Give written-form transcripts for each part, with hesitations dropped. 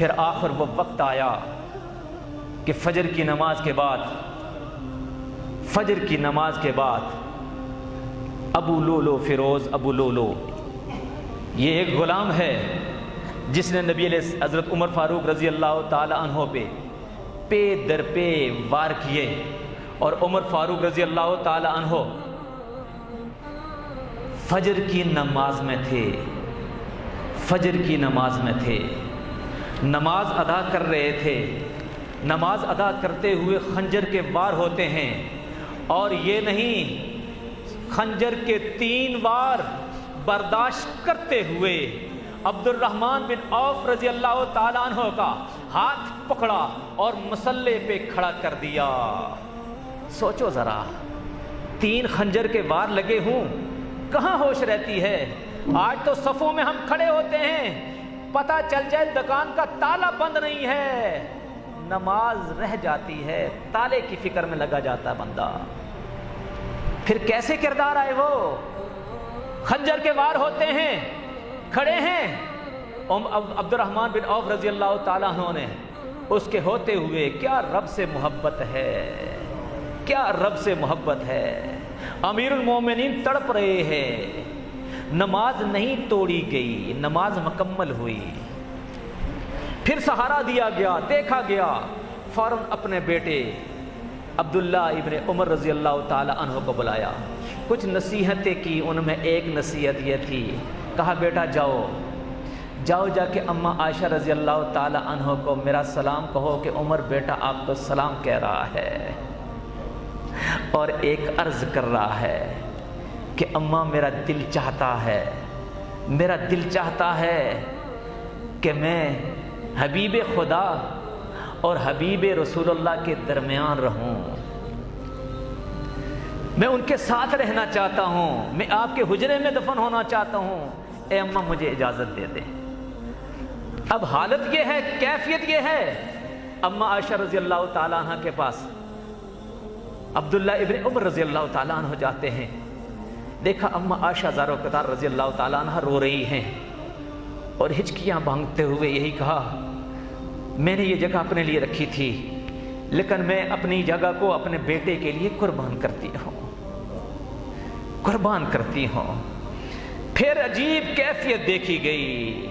پھر آخر وہ وقت آیا کہ فجر کی نماز کے بعد ابو لولو فیروز ابو لولو، یہ ایک غلام ہے جس نے نبی علیہ حضرت عمر فاروق رضی اللہ تعالی عنہ پہ در پہ وار کیے، اور عمر فاروق رضی اللہ تعالی عنہ فجر کی نماز میں تھے، نماز ادا کر رہے تھے، نماز ادا کرتے ہوئے خنجر کے وار ہوتے ہیں، اور یہ نہیں، خنجر کے 3 وار برداشت کرتے ہوئے عبد الرحمن بن عوف رضی اللہ تعالیٰ عنہ کا ہاتھ پکڑا اور مسلح پہ کھڑا کر دیا۔ سوچو ذرا، 3 خنجر کے وار لگے ہوں، کہاں ہوش رہتی ہے؟ آج تو صفوں میں ہم کھڑے ہوتے ہیں، پتہ چل جائے دکان کا تالا بند نہیں ہے، نماز رہ جاتی ہے، تالے کی فکر میں لگا جاتا بندہ۔ پھر کیسے کردار آئے وہ؟ خنجر کے وار ہوتے ہیں، کھڑے ہیں، عبد الرحمن بن عوف رضی اللہ تعالیٰ عنہ نے اس کے ہوتے ہوئے کیا رب سے محبت ہے، کیا رب سے محبت ہے۔ امیر المومنین تڑپ رہے ہیں، نماز نہیں توڑی گئی، نماز مکمل ہوئی۔ پھر سہارا دیا گیا، دیکھا گیا، فوراً اپنے بیٹے عبداللہ ابن عمر رضی اللہ تعالی عنہ کو بلایا، کچھ نصیحتیں کی، ان میں ایک نصیحت یہ تھی، کہا بیٹا جاؤ جا کے اماں عائشہ رضی اللہ تعالی عنہ کو میرا سلام کہو کہ عمر بیٹا آپ کو سلام کہہ رہا ہے، اور ایک عرض کر رہا ہے کہ اماں میرا دل چاہتا ہے کہ میں حبیب خدا اور حبیب رسول اللہ کے درمیان رہوں، میں ان کے ساتھ رہنا چاہتا ہوں، میں آپ کے حجرے میں دفن ہونا چاہتا ہوں، اے اماں مجھے اجازت دے دیں۔ اب حالت یہ ہے، کیفیت یہ ہے، اماں عائشہ رضی اللہ تعالیٰ عنہ کے پاس عبداللہ ابن عمر رضی اللہ تعالیٰ عنہ جاتے ہیں، دیکھا اماں عائشہ زارو قطار رضی اللہ تعالیٰ عنہ رو رہی ہیں، اور ہچکیاں بھانگتے ہوئے یہی کہا، میں نے یہ جگہ اپنے لیے رکھی تھی، لیکن میں اپنی جگہ کو اپنے بیٹے کے لیے قربان کرتی ہوں۔ پھر عجیب کیفیت دیکھی گئی،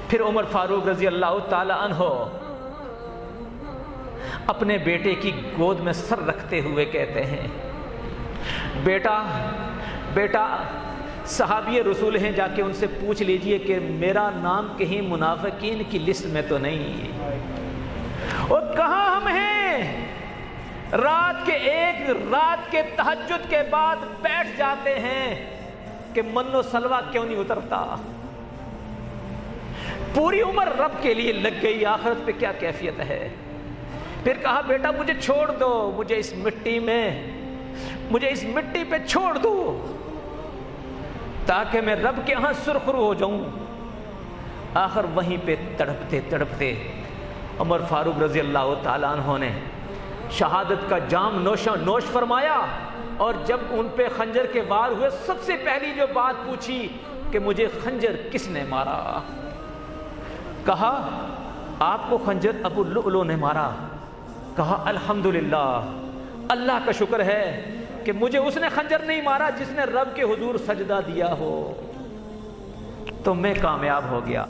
پھر عمر فاروق رضی اللہ تعالی عنہ اپنے بیٹے کی گود میں سر رکھتے ہوئے کہتے ہیں، بیٹا صحابی رسول ہیں، جا کے ان سے پوچھ لیجئے کہ میرا نام کہیں منافقین کی لسٹ میں تو نہیں، اور کہاں ہم ہیں؟ رات کے تہجد کے بعد بیٹھ جاتے ہیں کہ من و سلوہ کیوں نہیں اترتا؟ پوری عمر رب کے لیے لگ گئی، آخرت پہ کیا کیفیت ہے؟ پھر کہا بیٹا مجھے چھوڑ دو، مجھے اس مٹی پہ چھوڑ دو تاکہ میں رب کے ہاں سرخرو ہو جاؤں۔ آخر وہیں پہ تڑپتے عمر فاروق رضی اللہ تعالیٰ عنہ نے شہادت کا جام نوش فرمایا، اور جب ان پہ خنجر کے وار ہوئے، سب سے پہلی جو بات پوچھی کہ مجھے خنجر کس نے مارا؟ کہا آپ کو خنجر ابو لؤلؤ نے مارا۔ کہا الحمدللہ، اللہ کا شکر ہے کہ مجھے اس نے خنجر نہیں مارا جس نے رب کے حضور سجدہ دیا ہو، تو میں کامیاب ہو گیا۔